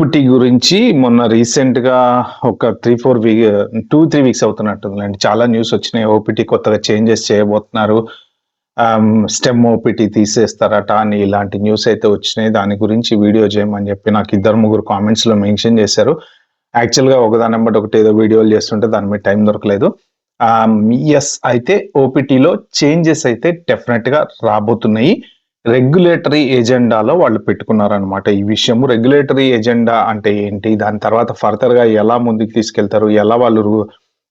ఓపిటి గురించి మొన్న రీసెంట్‌గా ఒక 2, 3 వీక్స్ అవుతున్నట్టుందిలెండి. చాలా న్యూస్ వచ్చినాయి. ఓపిటి కొత్తగా చేంజెస్ చేయబోతున్నారు. స్టెమ్ ఓపిటి తీసేస్తారట అని ఇలాంటి న్యూస్ అయితే వచ్చినాయి. దాని గురించి వీడియో చేయమని చెప్పి నాకు ఇద్దరు, ముగ్గురు కామెంట్స్‌లో మెన్షన్ చేశారు. యాక్చువల్‌గా ఒకదాని వెంబడి ఒకటి ఏదో వీడియోలు చేస్తుంటే దాని మీద టైం దొరకలేదు. యెస్. అయితే ఓపిటిలో చేంజెస్ అయితే డెఫినెట్‌గా రాబోతున్నాయి. రెగ్యులేటరీ ఎజెండాలో వాళ్ళు పెట్టుకున్నారనమాట ఈ విషయము. రెగ్యులేటరీ ఎజెండా అంటే ఏంటి? దాని తర్వాత ఫర్దర్‌గా ఎలా ముందుకు తీసుకెళ్తారు? ఎలా వాళ్ళు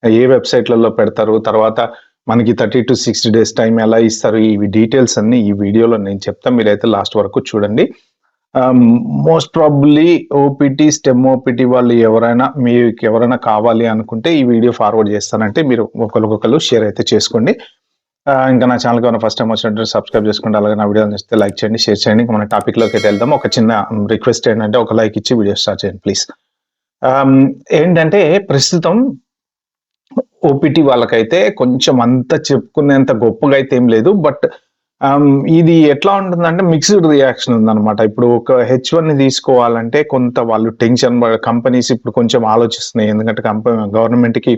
ఏ వెబ్‌సైట్‌లలో పెడతారు? తర్వాత మనకి 30-60 డేస్ టైం ఎలా ఇస్తారు? ఇవి డీటెయిల్స్ అన్నీ ఈ వీడియోలో నేను చెప్తా. మీరైతే లాస్ట్ వరకు చూడండి. మోస్ట్ ప్రాబబ్లీ ఓపిటి, స్టెమ్ ఓపిటి వాళ్ళు మీకెవరైనా కావాలి అనుకుంటే ఈ వీడియో ఫార్వర్డ్ చేస్తానంటే మీరు ఒకళ్ళకొకళ్ళు షేర్ అయితే చేసుకోండి. ఇంకా నా ఛానల్‌కి ఏమైనా ఫస్ట్ టైమ్ వచ్చినట్టు సబ్స్క్రైబ్ చేసుకోండి. అలాగే నా వీడియో నచ్చితే లైక్ చేయండి, షేర్ చేయండి. ఇంకా మన టాపిక్‌లోకి అయితే వెళ్దాం. ఒక చిన్న రిక్వెస్ట్ ఏంటంటే ఒక లైక్ ఇచ్చి వీడియో స్టార్ట్ చేయండి ప్లీజ్. ఏంటంటే ప్రస్తుతం ఓపిటి వాళ్ళకైతే కొంచెం అంత చెప్పుకునేంత గొప్పగా అయితే ఏం లేదు. బట్ ఇది ఎట్లా ఉంటుందంటే మిక్స్డ్ రియాక్షన్ ఉందన్నమాట. ఇప్పుడు ఒక H1ని తీసుకోవాలంటే కొంత వాళ్ళు టెన్షన్ కంపెనీస్ ఇప్పుడు కొంచెం ఆలోచిస్తున్నాయి. ఎందుకంటే గవర్నమెంట్‌కి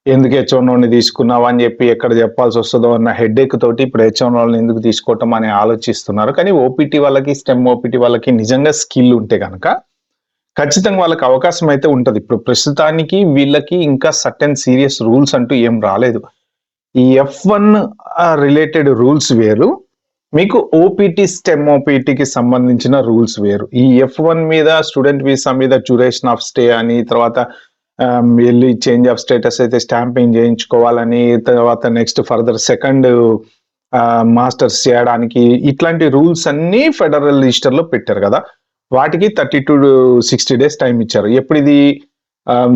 ఎందుకు H1 తీసుకున్నావు అని చెప్పి ఎక్కడ చెప్పాల్సి వస్తుందో అన్న హెడేక్ తోటి ఇప్పుడు H1 ఎందుకు తీసుకోవటం అని ఆలోచిస్తున్నారు. కానీ ఓపిటి వాళ్ళకి, స్టెమ్ ఓపిటి వాళ్ళకి నిజంగా స్కిల్ ఉంటే గనక ఖచ్చితంగా వాళ్ళకి అవకాశం అయితే ఉంటది. ఇప్పుడు ప్రస్తుతానికి వీళ్ళకి ఇంకా సర్టెన్ సీరియస్ రూల్స్ అంటూ ఏం రాలేదు. ఈ F1 రిలేటెడ్ రూల్స్ వేరు. మీకు ఓపిటి, స్టెమ్ ఓపిటికి సంబంధించిన రూల్స్ వేరు. ఈ F1 మీద స్టూడెంట్ వీసా మీద డ్యూరేషన్ ఆఫ్ స్టే అని, తర్వాత ఎళ్లి చేంజ్ ఆఫ్ స్టేటస్ అయితే స్టాంపింగ్ చేయించుకోవాలని, తర్వాత నెక్స్ట్ ఫర్దర్ సెకండ్ మాస్టర్స్ చేయడానికి ఇట్లాంటి రూల్స్ అన్నీ ఫెడరల్ రిజిస్టర్‌లో పెట్టారు కదా! వాటికి 30-60 డేస్ టైం ఇచ్చారు. ఎప్పుడిది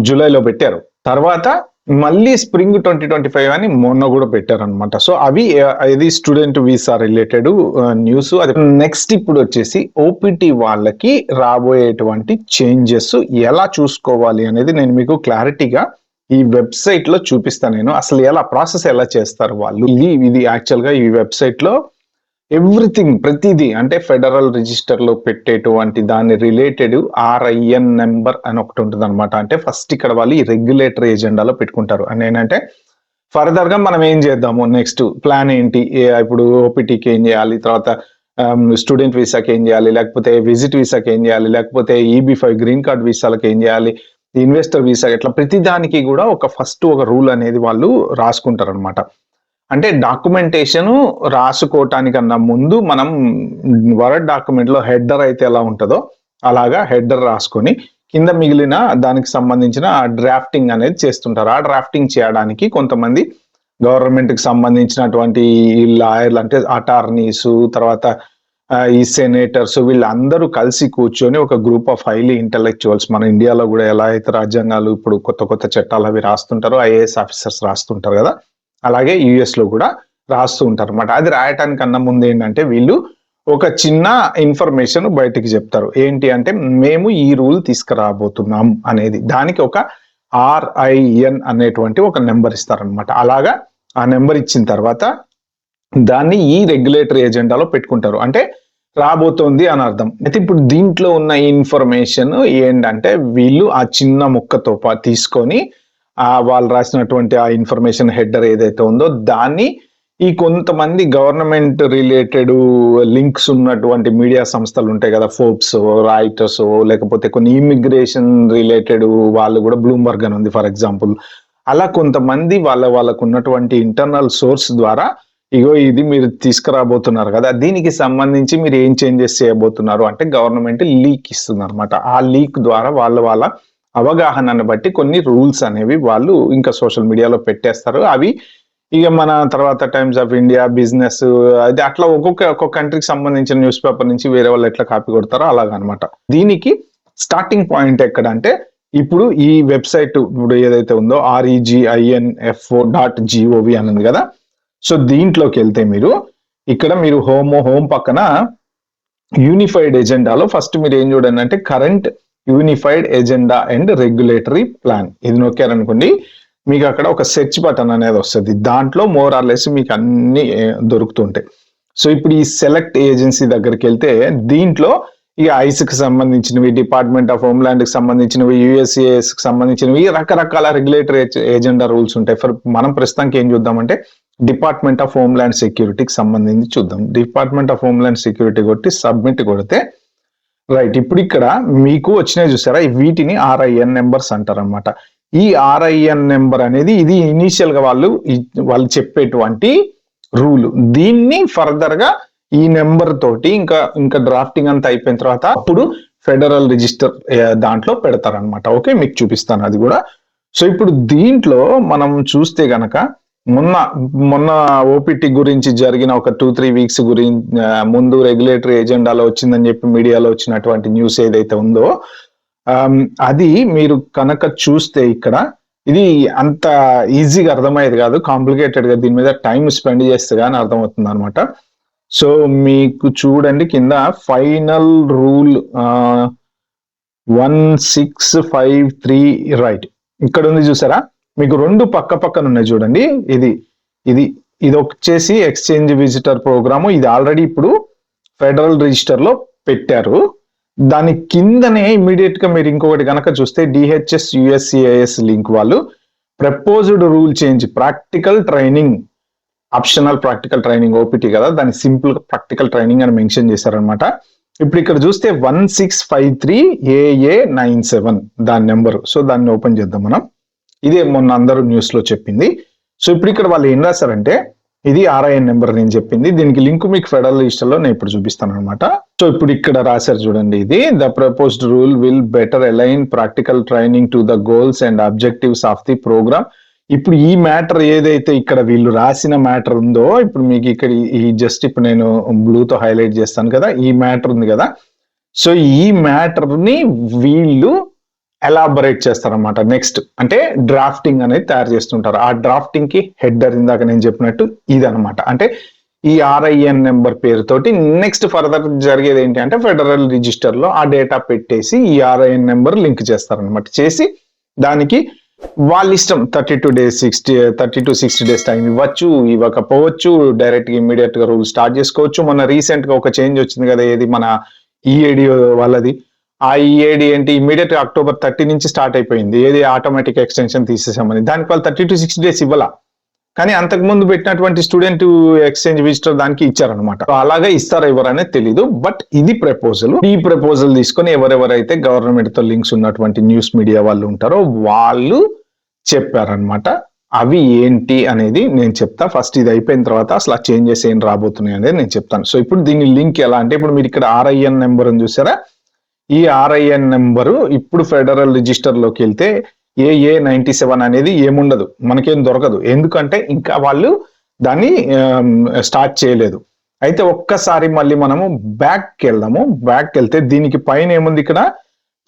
జూలైలో పెట్టారు. తర్వాత మళ్ళీ స్ప్రింగ్ 2025 అని మొన్న కూడా పెట్టారనమాట. సో అవి ఇది స్టూడెంట్ వీసా రిలేటెడ్ న్యూస్. అది నెక్స్ట్ ఇప్పుడు వచ్చేసి ఓపిటి వాళ్ళకి రాబోయేటువంటి చేంజెస్ ఎలా చూసుకోవాలి అనేది నేను మీకు క్లారిటీగా ఈ వెబ్సైట్ లో చూపిస్తాను. నేను అసలు ఎలా ప్రాసెస్ ఎలా చేస్తారు వాళ్ళు. ఇది యాక్చువల్ గా ఈ వెబ్సైట్ లో ఎవ్రీథింగ్ ప్రతిదీ అంటే ఫెడరల్ రిజిస్టర్ లో పెట్టేటువంటి దాని రిలేటెడ్ RIN నెంబర్ అని ఒకటి ఉంటుంది అనమాట. అంటే ఫస్ట్ ఇక్కడ వాళ్ళు ఈ రెగ్యులేటరీ ఎజెండాలో పెట్టుకుంటారు. అని ఏంటంటే ఫర్దర్ గా మనం ఏం చేద్దాము, నెక్స్ట్ ప్లాన్ ఏంటి, ఇప్పుడు ఓపిటికి ఏం చేయాలి, తర్వాత స్టూడెంట్ వీసాకి ఏం చేయాలి, లేకపోతే విజిట్ వీసాకి ఏం చేయాలి, లేకపోతే EB5 గ్రీన్ కార్డ్ వీసాలకు ఏం చేయాలి, ఇన్వెస్టర్ వీసా, ఇట్లా ప్రతి దానికి కూడా ఒక రూల్ అనేది వాళ్ళు రాసుకుంటారు అనమాట. అంటే డాక్యుమెంటేషన్ రాసుకోవటానికన్నా ముందు మనం వర్డ్ డాక్యుమెంట్ లో హెడర్ అయితే ఎలా ఉంటుందో అలాగా హెడర్ రాసుకొని కింద మిగిలిన దానికి సంబంధించిన డ్రాఫ్టింగ్ అనేది చేస్తుంటారు. ఆ డ్రాఫ్టింగ్ చేయడానికి కొంతమంది గవర్నమెంట్ కి సంబంధించినటువంటి లాయర్లు అంటే అటార్నీస్, తర్వాత ఈ సెనేటర్స్ వీళ్ళందరూ కలిసి కూర్చొని ఒక గ్రూప్ ఆఫ్ హైలీ ఇంటలెక్చువల్స్, మన ఇండియాలో కూడా ఎలా అయితే రాజ్యాంగాలు ఇప్పుడు కొత్త చట్టాలు అవి రాస్తుంటారో IAS ఆఫీసర్స్ రాస్తుంటారు కదా, అలాగే US లో కూడా రాస్తూ ఉంటారు అనమాట. అది రాయటానికన్నా ముందు ఏంటంటే వీళ్ళు ఒక చిన్న ఇన్ఫర్మేషన్ బయటికి చెప్తారు. ఏంటి అంటే మేము ఈ రూల్ తీసుకురాబోతున్నాం అనేది. దానికి ఒక RIN అనేటువంటి ఒక నెంబర్ ఇస్తారనమాట. అలాగా ఆ నెంబర్ ఇచ్చిన తర్వాత దాన్ని ఈ రెగ్యులేటరీ ఎజెండాలో పెట్టుకుంటారు. అంటే రాబోతోంది అని అర్థం. అయితే ఇప్పుడు దీంట్లో ఉన్న ఇన్ఫర్మేషన్ ఏంటంటే వీళ్ళు ఆ చిన్న ముక్కతో తీసుకొని వాళ్ళు రాసినటువంటి ఆ ఇన్ఫర్మేషన్ హెడర్ ఏదైతే ఉందో దాన్ని ఈ కొంతమంది గవర్నమెంట్ రిలేటెడ్ లింక్స్ ఉన్నటువంటి మీడియా సంస్థలు ఉంటాయి కదా, ఫోర్బ్స్, రాయిటర్స్, లేకపోతే కొన్ని ఇమిగ్రేషన్ రిలేటెడ్ వాళ్ళు కూడా, బ్లూంబర్గ్ అని ఉంది ఫర్ ఎగ్జాంపుల్, అలా కొంతమంది వాళ్ళకు ఉన్నటువంటి ఇంటర్నల్ సోర్స్ ద్వారా ఇగో ఇది మీరు తీసుకురాబోతున్నారు కదా, దీనికి సంబంధించి మీరు ఏం చేంజెస్ చేయబోతున్నారు అంటే గవర్నమెంట్ లీక్ ఇస్తుంది అనమాట. ఆ లీక్ ద్వారా వాళ్ళ అవగాహనను బట్టి కొన్ని రూల్స్ అనేవి వాళ్ళు ఇంకా సోషల్ మీడియాలో పెట్టేస్తారు. అవి ఇక మన తర్వాత టైమ్స్ ఆఫ్ ఇండియా, బిజినెస్, అది అట్లా ఒక్కొక్క కంట్రీకి సంబంధించిన న్యూస్ పేపర్ నుంచి వేరే వాళ్ళు ఎట్లా కాపీ కొడతారో అలాగనమాట. దీనికి స్టార్టింగ్ పాయింట్ ఎక్కడంటే ఇప్పుడు ఈ వెబ్సైట్ ఇప్పుడు ఏదైతే ఉందో reginfo.gov అని ఉంది కదా, సో దీంట్లోకి వెళ్తే మీరు హోమ్ పక్కన యూనిఫైడ్ ఎజెండాలో ఫస్ట్ మీరు ఏం చూడండి అంటే current unified agenda and regulatory plan, ఇది నొక్కారనుకోండి మీకు అక్కడ ఒక సెర్చ్ బటన్ అనేది వస్తుంది. దాంట్లో మోర్ ఆర్ లెస్ మీకు అన్ని దొరుకుతుంటాయి. సో ఇప్పుడు ఈ సెలెక్ట్ ఏజెన్సీ దగ్గరికి వెళ్తే దీంట్లో ఇక ఐస్కి సంబంధించినవి, డిపార్ట్మెంట్ ఆఫ్ హోమ్లాండ్ కి సంబంధించినవి, యుఎస్సిఎస్ కి సంబంధించినవి, రకరకాల రెగ్యులేటరీ ఏజెండా రూల్స్ ఉంటాయి. మనం ప్రస్తుతానికి ఏం చూద్దామంటే డిపార్ట్మెంట్ ఆఫ్ హోమ్లాండ్ సెక్యూరిటీకి సంబంధించి చూద్దాం. డిపార్ట్మెంట్ ఆఫ్ హోమ్లాండ్ సెక్యూరిటీ కొట్టి సబ్మిట్ కొడితే రైట్, ఇప్పుడు ఇక్కడ మీకు వచ్చినాయి చూసారా, వీటిని RIN నెంబర్స్ అంటారు అనమాట. ఈ RIN నెంబర్ అనేది ఇది ఇనీషియల్ గా వాళ్ళు చెప్పేటువంటి రూల్. దీన్ని ఫర్దర్ గా ఈ నెంబర్ తోటి ఇంకా డ్రాఫ్టింగ్ అంతా అయిపోయిన తర్వాత అప్పుడు ఫెడరల్ రిజిస్టర్ దాంట్లో పెడతారనమాట. ఓకే, మీకు చూపిస్తాను అది కూడా. సో ఇప్పుడు దీంట్లో మనం చూస్తే గనక మొన్న ఓపీటీ గురించి జరిగిన ఒక 2-3 వీక్స్ గురించి ముందు రెగ్యులేటరీ ఎజెండాలో వచ్చిందని చెప్పి మీడియాలో వచ్చినటువంటి న్యూస్ ఏదైతే ఉందో అది మీరు కనుక చూస్తే ఇక్కడ ఇది అంత ఈజీగా అర్థమయ్యేది కాదు, కాంప్లికేటెడ్ గా దీని మీద టైం స్పెండ్ చేస్తే గానీ అర్థమవుతుంది అనమాట. సో మీకు చూడండి కింద ఫైనల్ రూల్ 1653 రైట్ ఇక్కడ ఉంది చూసారా, మీకు 2 పక్కన ఉన్నాయి చూడండి. ఇది వచ్చేసి ఎక్స్చేంజ్ విజిటర్ ప్రోగ్రాము. ఇది ఆల్రెడీ ఇప్పుడు ఫెడరల్ రిజిస్టర్ లో పెట్టారు. దాని కిందనే ఇమీడియట్ గా మీరు ఇంకొకటి కనుక చూస్తే DHS USCIS లింక్ వాళ్ళు proposed rule change practical training, optional practical training OPT కదా, దాన్ని సింపుల్ గా ప్రాక్టికల్ ట్రైనింగ్ అని మెన్షన్ చేశారనమాట. ఇప్పుడు ఇక్కడ చూస్తే 1653AA97 దాని నెంబరు. సో దాన్ని ఓపెన్ చేద్దాం మనం. ఇదే మొన్న అందరూ న్యూస్ లో చెప్పింది. సో ఇప్పుడు ఇక్కడ వాళ్ళు ఏం రాశారంటే ఇది RIN నెంబర్ నేను చెప్పింది, దీనికి లింక్ మీకు ఫెడరల్ రిజిస్టర్ లో నేను ఇప్పుడు చూపిస్తాను అనమాట. సో ఇప్పుడు ఇక్కడ రాశారు చూడండి, ఇది the proposed rule will better align practical training to the goals and objectives of the programme. ఇప్పుడు ఈ మ్యాటర్ ఏదైతే ఇక్కడ వీళ్ళు రాసిన మ్యాటర్ ఉందో, ఇప్పుడు మీకు ఇక్కడ ఈ జస్ట్ ఇప్పుడు నేను బ్లూతో హైలైట్ చేస్తాను కదా, ఈ మ్యాటర్ ఉంది కదా. సో ఈ మ్యాటర్ ని వీళ్ళు ఎలాబరేట్ చేస్తారనమాట. నెక్స్ట్ అంటే డ్రాఫ్టింగ్ అనేది తయారు చేస్తుంటారు. ఆ డ్రాఫ్టింగ్ కి హెడర్ ఇందాక నేను చెప్పినట్టు ఇదనమాట. అంటే ఈ RIN నెంబర్ పేరుతోటి నెక్స్ట్ ఫర్దర్ జరిగేది ఏంటి అంటే ఫెడరల్ రిజిస్టర్ లో ఆ డేటా పెట్టేసి ఈ RIN నెంబర్ లింక్ చేస్తారనమాట. చేసి దానికి వాళ్ళ ఇష్టం 32 to 60 days టైం ఇవ్వచ్చు, ఇవ్వకపోవచ్చు, డైరెక్ట్ గా ఇమీడియట్ గా రూల్ స్టార్ట్ చేసుకోవచ్చు. మొన్న రీసెంట్ గా ఒక చేంజ్ వచ్చింది కదా, ఏది మన EAD వాళ్ళది. ఆ EAD ఏంటి, ఇమీడియట్ గా October 30 నుంచి స్టార్ట్ అయిపోయింది. ఏది ఆటోమేటిక్ ఎక్స్టెన్షన్ తీసేసామని. దానికి వాళ్ళు 30 to 60 days ఇవ్వాల, కానీ అంతకు ముందు పెట్టినటువంటి స్టూడెంట్ ఎక్స్చేంజ్ విజిటర్ దానికి ఇచ్చారనమాట. అలాగే ఇస్తారా ఇవ్వరనేది తెలీదు. బట్ ఇది ప్రపోజల్. ఈ ప్రపోజల్ తీసుకొని ఎవరెవరైతే గవర్నమెంట్ తో లింక్స్ ఉన్నటువంటి న్యూస్ మీడియా వాళ్ళు ఉంటారో వాళ్ళు చెప్పారనమాట. అవి ఏంటి అనేది నేను చెప్తా. ఫస్ట్ ఇది అయిపోయిన తర్వాత అసలు ఆ చేంజెస్ ఏం రాబోతున్నాయి అనేది నేను చెప్తాను. సో ఇప్పుడు దీని లింక్ ఎలా అంటే, ఇప్పుడు మీరు ఇక్కడ RIN నెంబర్ అని చూసారా, ఈ RIN నెంబరు ఇప్పుడు ఫెడరల్ రిజిస్టర్ లోకి వెళ్తే AA97 అనేది ఏముండదు, మనకేం దొరకదు. ఎందుకంటే ఇంకా వాళ్ళు దాన్ని స్టార్ట్ చేయలేదు. అయితే ఒక్కసారి మళ్ళీ మనము బ్యాక్ వెళ్దాము. బ్యాక్ వెళ్తే దీనికి పైన ఏముంది, ఇక్కడ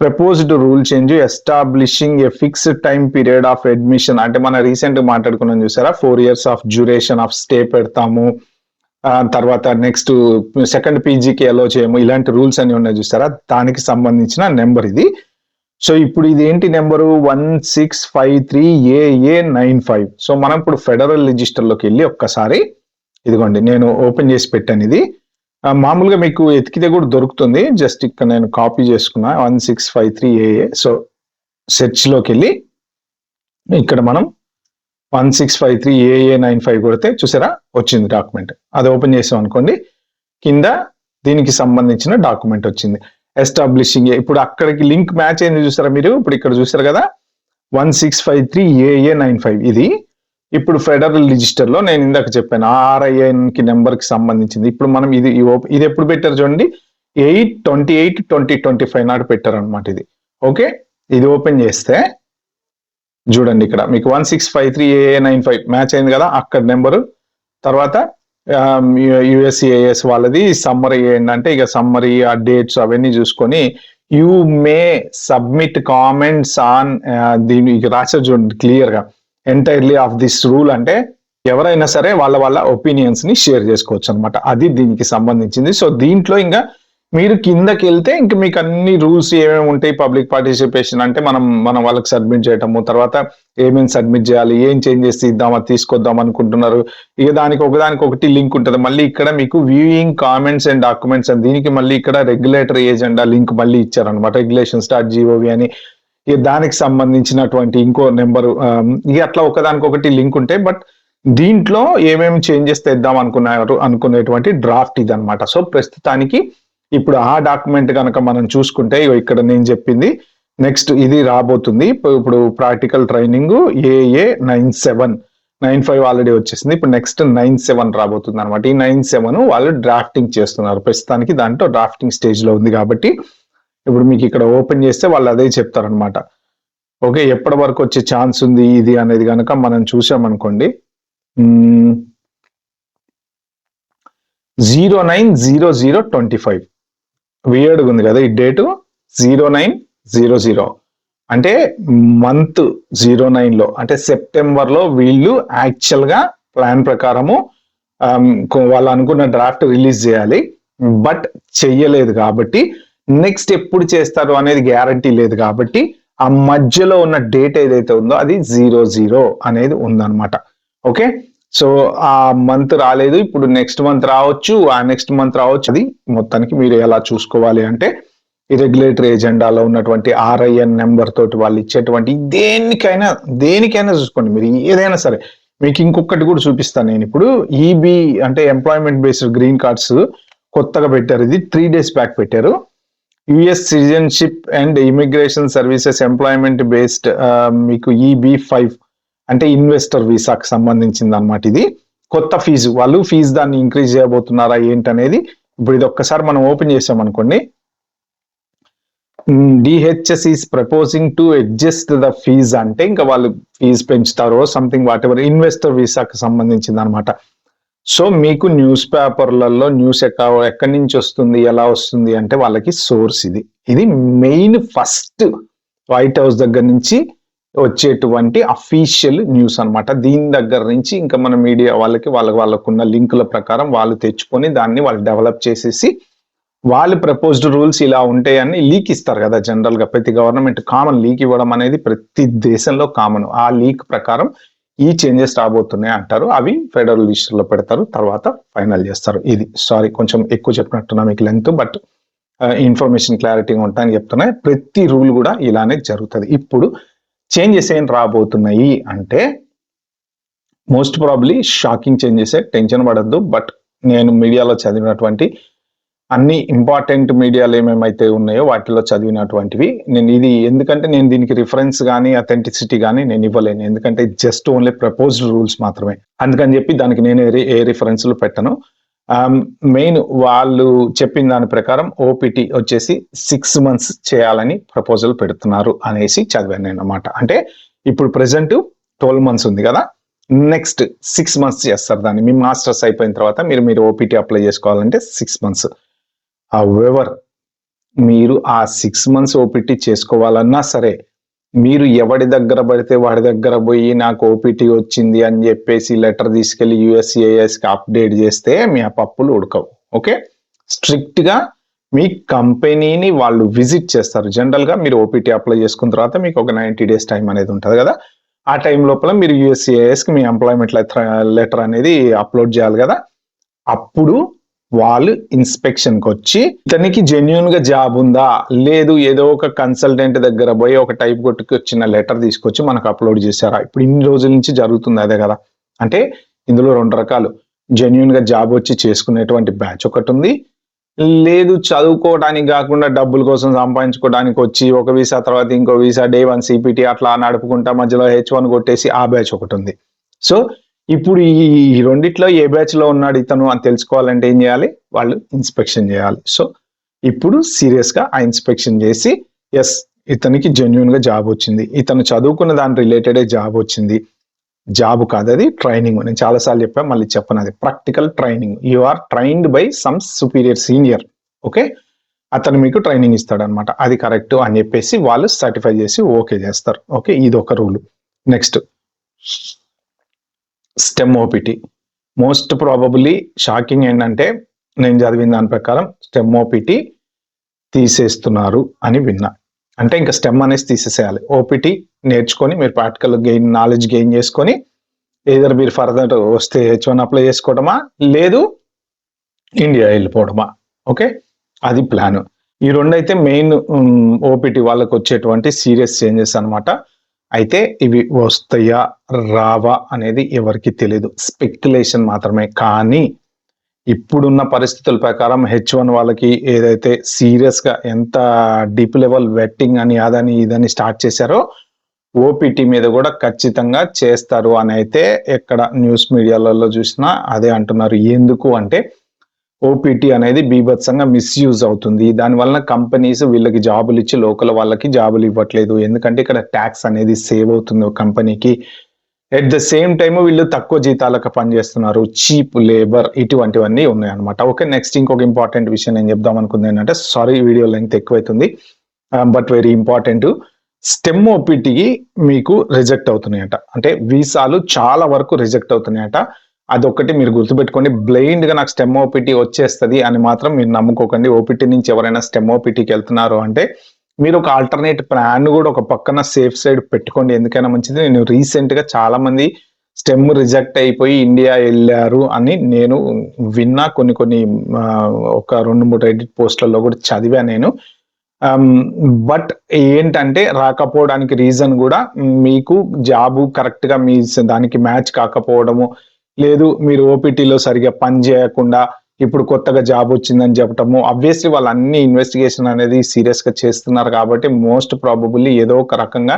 proposed rule change establishing a fixed time period of admission. అంటే మన రీసెంట్ మాట్లాడుకున్నాం చూసారా, 4 years of duration of stay పెడతాము, తర్వాత నెక్స్ట్ సెకండ్ PGకి అలో చేయము, ఇలాంటి రూల్స్ అన్ని ఉన్నాయి చూసారా, దానికి సంబంధించిన నెంబర్ ఇది. సో ఇప్పుడు ఇది ఏంటి నెంబరు 1653AA95. సో మనం ఇప్పుడు ఫెడరల్ రిజిస్టర్ లోకి వెళ్ళి ఒక్కసారి ఇదిగోండి నేను ఓపెన్ చేసి పెట్టాను. ఇది మామూలుగా మీకు ఎతికితే కూడా దొరుకుతుంది. జస్ట్ ఇక్కడ నేను కాపీ చేసుకున్నా 1653AA. సో సెర్చ్ లోకి వెళ్ళి ఇక్కడ మనం 1653AA95 కొడితే చూసారా వచ్చింది డాక్యుమెంట్. అది ఓపెన్ చేసాం అనుకోండి, కింద దీనికి సంబంధించిన డాక్యుమెంట్ వచ్చింది. ఎస్టాబ్లిషింగ్ ఇప్పుడు అక్కడికి లింక్ మ్యాచ్ అయింది చూసారా మీరు. ఇప్పుడు ఇక్కడ చూసారు కదా 1653AA95. ఇది ఇప్పుడు ఫెడరల్ రిజిస్టర్ లో నేను ఇందాక చెప్పాను RIN కి నెంబర్ కి సంబంధించింది. ఇప్పుడు మనం ఇది ఎప్పుడు పెట్టారు చూడండి, 8/28/2025 నాడు పెట్టారు అనమాట ఇది. ఓకే, ఇది ఓపెన్ చేస్తే చూడండి ఇక్కడ మీకు 1653AA95 మ్యాచ్ అయింది కదా, అక్కడ నెంబరు. తర్వాత USCIS వాళ్ళది సమ్మరీ ఏంటంటే, ఇక సమ్మరీ ఆ డేట్స్ అవన్నీ చూసుకొని you may submit comments on దీని రాశారు చూడండి క్లియర్ గా, ఎంటైర్లీ ఆఫ్ దిస్ రూల్. అంటే ఎవరైనా సరే వాళ్ళ ఒపీనియన్స్ ని షేర్ చేసుకోవచ్చు అనమాట. అది దీనికి సంబంధించింది. సో దీంట్లో ఇంకా మీరు కిందకి వెళ్తే ఇంక మీకు అన్ని రూల్స్ ఏమేమి ఉంటాయి, పబ్లిక్ పార్టిసిపేషన్ అంటే మనం వాళ్ళకి సబ్మిట్ చేయటము, తర్వాత ఏమేమి సబ్మిట్ చేయాలి, ఏం చేంజెస్ ఇద్దామా తీసుకొద్దాం అనుకుంటున్నారు, ఇక దానికి ఒకటి లింక్ ఉంటుంది. మళ్ళీ ఇక్కడ మీకు వ్యూయింగ్ కామెంట్స్ అండ్ డాక్యుమెంట్స్ అని దీనికి మళ్ళీ ఇక్కడ రెగ్యులేటరీ ఏజెండా లింక్ మళ్ళీ ఇచ్చారనమాట, regulations.gov అని. ఇక దానికి సంబంధించినటువంటి ఇంకో నెంబరు, ఇక అట్లా ఒకదానికొకటి లింక్ ఉంటాయి. బట్ దీంట్లో ఏమేమి చేంజెస్ తెద్దాం అనుకునేటువంటి డ్రాఫ్ట్ ఇది అనమాట. సో ప్రస్తుతానికి ఇప్పుడు ఆ డాక్యుమెంట్ కనుక మనం చూసుకుంటే ఇక్కడ నేను చెప్పింది నెక్స్ట్ ఇది రాబోతుంది. ఇప్పుడు ప్రాక్టికల్ ట్రైనింగ్ AA 9795 ఆల్రెడీ వచ్చేసింది. ఇప్పుడు నెక్స్ట్ 97 రాబోతుంది అనమాట. ఈ 97 వాళ్ళు డ్రాఫ్టింగ్ చేస్తున్నారు ప్రస్తుతానికి, దాంట్లో డ్రాఫ్టింగ్ స్టేజ్ లో ఉంది. కాబట్టి ఇప్పుడు మీకు ఇక్కడ ఓపెన్ చేస్తే వాళ్ళు అదే చెప్తారనమాట. ఓకే, ఎప్పటి వరకు వచ్చే ఛాన్స్ ఉంది ఇది అనేది కనుక మనం చూసామనుకోండి, 09/00/25 వియర్డ్గా ఉంది కదా ఈ డేటు. 09/00 అంటే మంత్ 09 లో, అంటే సెప్టెంబర్ లో వీళ్ళు యాక్చువల్ గా ప్లాన్ ప్రకారము వాళ్ళు అనుకున్న డ్రాఫ్ట్ రిలీజ్ చేయాలి. బట్ చెయ్యలేదు కాబట్టి నెక్స్ట్ ఎప్పుడు చేస్తారు అనేది గ్యారంటీ లేదు. కాబట్టి ఆ మధ్యలో ఉన్న డేట్ ఏదైతే ఉందో అది 00 అనేది ఉందన్నమాట. ఓకే, సో ఆ మంత్ రాలేదు, ఇప్పుడు నెక్స్ట్ మంత్ రావచ్చు, ఆ నెక్స్ట్ మంత్ రావచ్చు. అది మొత్తానికి మీరు ఎలా చూసుకోవాలి అంటే ఈ రెగ్యులేటరీ ఎజెండాలో ఉన్నటువంటి RIN నెంబర్ తోటి వాళ్ళు ఇచ్చేటువంటి దేనికైనా చూసుకోండి మీరు, ఏదైనా సరే. మీకు ఇంకొకటి కూడా చూపిస్తాను నేను ఇప్పుడు. EB అంటే ఎంప్లాయ్మెంట్ బేస్డ్ గ్రీన్ కార్డ్స్ కొత్తగా పెట్టారు, ఇది 3 days బ్యాక్ పెట్టారు. US citizenship and immigration services employment based మీకు EB5 అంటే ఇన్వెస్టర్ వీసాకి సంబంధించింది అనమాట. ఇది కొత్త వాళ్ళు ఫీజు దాన్ని ఇంక్రీజ్ చేయబోతున్నారా ఏంటనేది ఇప్పుడు ఇది ఒక్కసారి మనం ఓపెన్ చేసాం అనుకోండి. DHS is proposing to adjust the fees అంటే ఇంకా వాళ్ళు ఫీజు పెంచుతారో సంథింగ్ వాట్ ఎవర్, ఇన్వెస్టర్ వీసాకి సంబంధించింది అనమాట. సో మీకు న్యూస్ పేపర్లలో న్యూస్ ఎక్కడి నుంచి వస్తుంది, ఎలా వస్తుంది అంటే వాళ్ళకి సోర్స్ ఇది మెయిన్ ఫస్ట్ వైట్ హౌస్ దగ్గర నుంచి వచ్చేటువంటి అఫీషియల్ న్యూస్ అనమాట. దీని దగ్గర నుంచి ఇంకా మన మీడియా వాళ్ళకున్న లింకుల ప్రకారం వాళ్ళు తెచ్చుకొని దాన్ని వాళ్ళు డెవలప్ చేసేసి వాళ్ళు ప్రపోజ్డ్ రూల్స్ ఇలా ఉంటాయని లీక్ ఇస్తారు కదా. జనరల్ గా ప్రతి గవర్నమెంట్ కామన్ లీక్ ఇవ్వడం అనేది ప్రతి దేశంలో కామన్. ఆ లీక్ ప్రకారం ఈ చేంజెస్ రాబోతున్నాయి అంటారు, అవి ఫెడరల్ లిస్టులో పెడతారు, తర్వాత ఫైనల్ చేస్తారు. ఇది సారీ కొంచెం ఎక్కువ చెప్పినట్టున్నా మీకు లెంత్, బట్ ఇన్ఫర్మేషన్ క్లారిటీగా ఉంటాయని చెప్తున్నాయి. ప్రతి రూల్ కూడా ఇలానే జరుగుతుంది. ఇప్పుడు చేంజెస్ ఏం రాబోతున్నాయి అంటే most probably shocking changes, tension పడద్దు. బట్ నేను మీడియాలో చదివినటువంటి అన్ని ఇంపార్టెంట్ మీడియాలు ఏమేమైతే ఉన్నాయో వాటిలో చదివినటువంటివి ఎందుకంటే నేను దీనికి రిఫరెన్స్ కానీ అథెంటిసిటీ కానీ నేను ఇవ్వలేను, ఎందుకంటే జస్ట్ ఓన్లీ ప్రపోజ్డ్ రూల్స్ మాత్రమే. అందుకని చెప్పి దానికి నేను ఏ రిఫరెన్స్లు పెట్టను. మెయిన్ వాళ్ళు చెప్పిన దాని ప్రకారం OPT వచ్చేసి 6 months చేయాలని ప్రపోజల్ పెడుతున్నారు అనేసి చదివాను నేను అన్నమాట. అంటే ఇప్పుడు ప్రెసెంట్ 12 months ఉంది కదా, నెక్స్ట్ 6 months చేస్తారు దాన్ని. మీ మాస్టర్స్ అయిపోయిన తర్వాత మీరు OPT అప్లై చేసుకోవాలంటే 6 months. హౌఎవర్ మీరు ఆ 6 months OPT చేసుకోవాలన్నా సరే మీరు ఎవడి దగ్గర పడితే వాడి దగ్గర పోయి నాకు OPT వచ్చింది అని చెప్పేసి లెటర్ తీసుకెళ్లి USCISకి అప్డేట్ చేస్తే మీ ఆ పప్పులు ఉడకవు. ఓకే, స్ట్రిక్ట్ గా మీ కంపెనీని వాళ్ళు విజిట్ చేస్తారు. జనరల్ గా మీరు OPT అప్లై చేసుకున్న తర్వాత మీకు ఒక 90 days టైం అనేది ఉంటుంది కదా. ఆ టైం లోపల మీరు USCISకి మీ ఎంప్లాయ్మెంట్ లెటర్ అనేది అప్లోడ్ చేయాలి కదా. అప్పుడు వాళ్ళు ఇన్స్పెక్షన్ కి వచ్చి ఇతనికి జెన్యున్ గా జాబ్ ఉందా లేదు, ఏదో ఒక కన్సల్టెంట్ దగ్గర పోయి ఒక టైప్ కొట్టుకు వచ్చిన లెటర్ తీసుకొచ్చి మనకు అప్లోడ్ చేశారా. ఇప్పుడు ఇన్ని రోజుల నుంచి జరుగుతుంది అదే కదా. అంటే ఇందులో 2 రకాలు, జెన్యున్ గా జాబ్ వచ్చి చేసుకునేటువంటి బ్యాచ్ ఒకటి ఉంది, లేదు చదువుకోవడానికి కాకుండా డబ్బుల కోసం సంపాదించుకోవడానికి వచ్చి ఒక వీసా తర్వాత ఇంకో వీసా, Day 1 CPT అట్లా నడుపుకుంటా మధ్యలో H1 కొట్టేసి ఆ బ్యాచ్ ఒకటి ఉంది. సో ఇప్పుడు ఈ రెండిట్లో ఏ బ్యాచ్ లో ఉన్నాడు ఇతను అని తెలుసుకోవాలంటే ఏం చేయాలి, వాళ్ళు ఇన్స్పెక్షన్ చేయాలి. సో ఇప్పుడు సీరియస్ గా ఆ ఇన్స్పెక్షన్ చేసి ఎస్ ఇతనికి జెన్యున్ గా జాబ్ వచ్చింది, ఇతను చదువుకున్న దాని రిలేటెడే జాబ్ వచ్చింది, జాబ్ కాదు అది ట్రైనింగ్. నేను చాలాసార్లు చెప్పాను, మళ్ళీ చెప్పను, అది practical training. You are trained by some superior senior. Okay, అతను మీకు ట్రైనింగ్ ఇస్తాడు అనమాట, అది కరెక్ట్ అని చెప్పేసి వాళ్ళు సర్టిఫై చేసి ఓకే చేస్తారు. ఓకే, ఇది ఒక rule. Next STEM OPT. Most probably shocking ఏంటంటే నేను చదివిన దాని ప్రకారం STEM OPT తీసేస్తున్నారు అని విన్నా. అంటే ఇంకా స్టెమ్ అనేది తీసేసేయాలి. ఓపీటీ నేర్చుకొని మీరు ప్రాక్టికల్ నాలెడ్జ్ గెయిన్ చేసుకొని ఏదర్ మీరు ఫర్దర్ వస్తే H1 అప్లై చేసుకోవడమా, లేదు ఇండియా వెళ్ళిపోవడమా. ఓకే, అది ప్లాన్. ఈ రెండైతే మెయిన్ ఓపీటీ వాళ్ళకి వచ్చేటువంటి సీరియస్ చేంజెస్ అనమాట. అయితే ఇవి వస్తాయా రావా అనేది ఎవరికి తెలియదు, స్పెక్యులేషన్ మాత్రమే. కానీ ఇప్పుడున్న పరిస్థితుల ప్రకారం H1 వాళ్ళకి ఏదైతే సీరియస్ గా ఎంత డీప్ లెవెల్ వెట్టింగ్ అని అదని ఇదని స్టార్ట్ చేశారో ఓపీటీ మీద కూడా ఖచ్చితంగా చేస్తారు అని అయితే ఎక్కడ న్యూస్ మీడియాలలో చూసినా అదే అంటున్నారు. ఎందుకు అంటే ఓపీటీ అనేది బీభత్సంగా మిస్యూజ్ అవుతుంది. దానివల్ల కంపెనీస్ వీళ్ళకి జాబులు ఇచ్చి లోకల్ వాళ్ళకి జాబులు ఇవ్వట్లేదు. ఎందుకంటే ఇక్కడ ట్యాక్స్ అనేది సేవ్ అవుతుంది కంపెనీకి. ఎట్ ద సేమ్ టైమ్ వీళ్ళు తక్కువ జీతాలకు పనిచేస్తున్నారు, చీప్ లేబర్, ఇటువంటివన్నీ ఉన్నాయన్నమాట. ఓకే, నెక్స్ట్ ఇంకొక ఇంపార్టెంట్ విషయం నేను చెప్దాం అనుకుంది ఏంటంటే, సారీ వీడియో లెంగ్త్ ఎక్కువైతుంది, బట్ వెరీ ఇంపార్టెంట్. స్టెమ్ ఓపీటీకి మీకు రిజెక్ట్ అవుతున్నాయట, అంటే వీసాలు చాలా వరకు రిజెక్ట్ అవుతున్నాయట. అదొక్కటి మీరు గుర్తుపెట్టుకోండి. బ్లైండ్ గా నాకు స్టెమ్ ఓపీటీ వచ్చేస్తుంది అని మాత్రం మీరు నమ్ముకోకండి. ఓపీటీ నుంచి ఎవరైనా స్టెమ్ ఓపీటీకి వెళ్తున్నారు అంటే మీరు ఒక ఆల్టర్నేట్ ప్లాన్ కూడా ఒక పక్కన సేఫ్ సైడ్ పెట్టుకోండి, ఎందుకైనా మంచిది. నేను రీసెంట్ గా చాలా మంది స్టెమ్ రిజెక్ట్ అయిపోయి ఇండియా వెళ్ళారు అని నేను విన్నా. కొన్ని ఒక 2-3 రెడిట్ పోస్టులలో కూడా చదివా నేను. బట్ ఏంటంటే రాకపోవడానికి రీజన్ కూడా మీకు జాబు కరెక్ట్ గా మీ దానికి మ్యాచ్ కాకపోవడము, లేదు మీరు ఓపీటీలో సరిగా పని చేయకుండా ఇప్పుడు కొత్తగా జాబ్ వచ్చిందని చెప్పటము. ఆబ్వియస్లీ వాళ్ళు అన్ని ఇన్వెస్టిగేషన్ అనేది సీరియస్ గా చేస్తున్నారు కాబట్టి మోస్ట్ ప్రాబబుల్లీ ఏదో ఒక రకంగా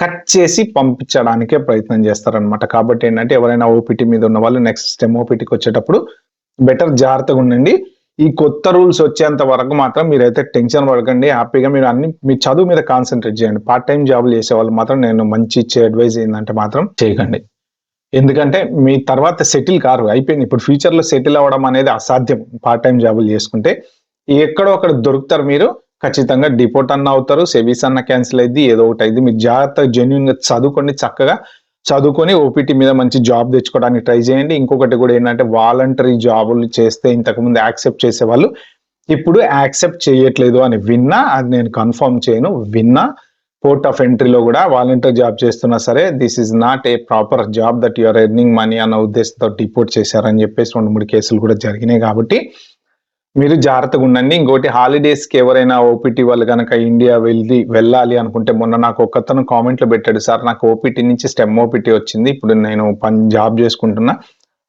కట్ చేసి పంపించడానికే ప్రయత్నం చేస్తారనమాట. కాబట్టి ఏంటంటే ఎవరైనా ఓపీటీ మీద ఉన్న వాళ్ళు నెక్స్ట్ స్టెమ్ ఓపీటీకి వచ్చేటప్పుడు బెటర్ జాగ్రత్తగా ఉండండి. ఈ కొత్త రూల్స్ వచ్చేంత వరకు మాత్రం మీరైతే టెన్షన్ పడకండి. హ్యాపీగా మీరు మీ చదువు మీద కాన్సన్ట్రేట్ చేయండి. పార్ట్ టైం జాబులు చేసే వాళ్ళు మాత్రం నేను మంచి ఇచ్చే అడ్వైజ్ ఏంటంటే మాత్రం చేయకండి. ఎందుకంటే మీ తర్వాత సెటిల్ కారు, అయిపోయింది. ఇప్పుడు ఫ్యూచర్ లో సెటిల్ అవ్వడం అనేది అసాధ్యం పార్ట్ టైం జాబులు చేసుకుంటే. ఎక్కడో అక్కడ దొరుకుతారు మీరు, ఖచ్చితంగా డిపోర్ట్ అన్న అవుతారు, సెవీస్ అన్న క్యాన్సిల్ అయింది, ఏదో ఒకటి అయింది. మీరు జాగ్రత్తగా జెన్యున్ గా చదువుకోండి, చక్కగా చదువుకొని ఓపీటీ మీద మంచి జాబ్ తెచ్చుకోవడానికి ట్రై చేయండి. ఇంకొకటి కూడా ఏంటంటే వాలంటరీ జాబులు చేస్తే ఇంతకుముందు యాక్సెప్ట్ చేసేవాళ్ళు ఇప్పుడు యాక్సెప్ట్ చేయట్లేదు అని విన్నా, అది నేను కన్ఫర్మ్ చేయను, విన్నా. పోర్ట్ ఆఫ్ ఎంట్రీలో కూడా వాలంటీర్ జాబ్ చేస్తున్నా సరే this is not a proper job that you're earning money అన్న ఉద్దేశంతో డిపోర్ట్ చేశారని చెప్పేసి 2-3 కేసులు కూడా జరిగినాయి. కాబట్టి మీరు జాగ్రత్తగా ఉండండి. ఇంకోటి హాలిడేస్కి ఎవరైనా ఓపీటీ వాళ్ళు కనుక ఇండియా వెళ్ళాలి అనుకుంటే, మొన్న నాకు ఒకతను కామెంట్లో పెట్టాడు, సార్ నాకు ఓపీటీ నుంచి స్టెమ్ ఓపీటీ వచ్చింది, ఇప్పుడు నేను జాబ్ చేసుకుంటున్నా,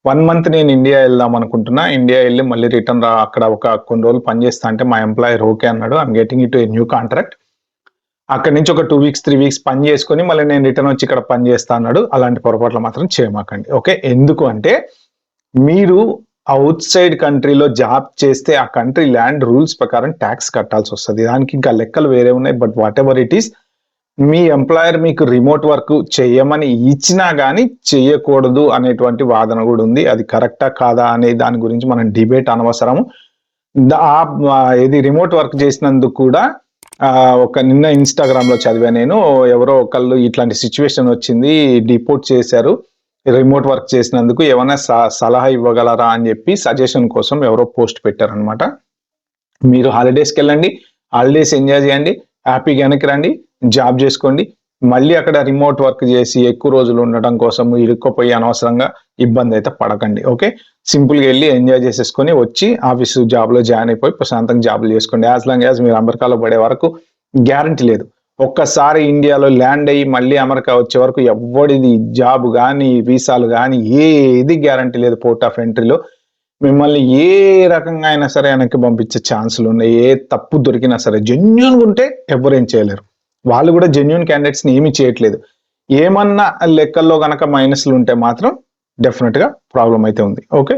1 month నేను ఇండియా వెళ్దాం అనుకుంటున్నా, ఇండియా వెళ్ళి మళ్ళీ రిటర్న్ అక్కడ ఒక కొన్ని రోజులు పనిచేస్తా అంటే మా ఎంప్లాయర్ ఓకే అన్నాడు, I'm getting it a new contract, అక్కడి నుంచి ఒక 2 weeks 3 weeks పని చేసుకొని మళ్ళీ నేను రిటర్న్ వచ్చి ఇక్కడ పని చేస్తా అన్నాడు. అలాంటి పొరపాట్లు మాత్రం చేయమాకండి. ఓకే, ఎందుకు అంటే మీరు అవుట్ సైడ్ కంట్రీలో జాబ్ చేస్తే ఆ కంట్రీ ల్యాండ్ రూల్స్ ప్రకారం ట్యాక్స్ కట్టాల్సి వస్తుంది. దానికి ఇంకా లెక్కలు వేరే ఉన్నాయి. But what ever it is, me employer మీకు రిమోట్ వర్క్ చేయమని ఇచ్చినా కానీ చేయకూడదు అనేటువంటి వాదన కూడా ఉంది. అది కరెక్టా కాదా అనే దాని గురించి మనం డిబేట్ అనవసరము. ఇది రిమోట్ వర్క్ చేసినందుకు కూడా ఒక నిన్న ఇన్స్టాగ్రామ్ లో చదివా నేను, ఎవరో ఒకళ్ళు ఇట్లాంటి సిచ్యువేషన్ వచ్చింది, డిపోర్ట్ చేశారు రిమోట్ వర్క్ చేసినందుకు, ఏమైనా సలహా ఇవ్వగలరా అని చెప్పి సజెషన్ కోసం ఎవరో పోస్ట్ పెట్టారనమాట. మీరు హాలిడేస్కి వెళ్ళండి, హాలిడేస్ ఎంజాయ్ చేయండి, హ్యాపీగా వెనక్కి రండి, జాబ్ చేసుకోండి. మళ్ళీ అక్కడ రిమోట్ వర్క్ చేసి ఎక్కువ రోజులు ఉండటం కోసం ఇరుక్కుపోయి అనవసరంగా ఇబ్బంది అయితే పడకండి. ఓకే, సింపుల్గా వెళ్ళి ఎంజాయ్ చేసేసుకొని వచ్చి ఆఫీసు జాబ్లో జాయిన్ అయిపోయి ప్రశాంతంగా జాబులు చేసుకోండి. యాజ్ లాంగ్ యాజ్ మీరు అమెరికాలో పడే వరకు గ్యారంటీ లేదు. ఒక్కసారి ఇండియాలో ల్యాండ్ అయ్యి మళ్ళీ అమెరికా వచ్చే వరకు ఎవడిది జాబ్ కానీ వీసాలు కానీ ఏది గ్యారంటీ లేదు. పోర్ట్ ఆఫ్ ఎంట్రీలో మిమ్మల్ని ఏ రకంగా అయినా సరే వెనక్కి పంపించే ఛాన్సులు ఉన్నాయి. ఏ తప్పు దొరికినా సరే జెన్యున్ ఉంటే ఎవరేం చేయలేరు. వాళ్ళు కూడా జెన్యున్ క్యాండిడేట్స్ని ఏమీ చేయట్లేదు. ఏమన్నా లెక్కల్లో కనుక మైనస్లు ఉంటే మాత్రం డెఫినెట్గా ప్రాబ్లం అయితే ఉంది. ఓకే.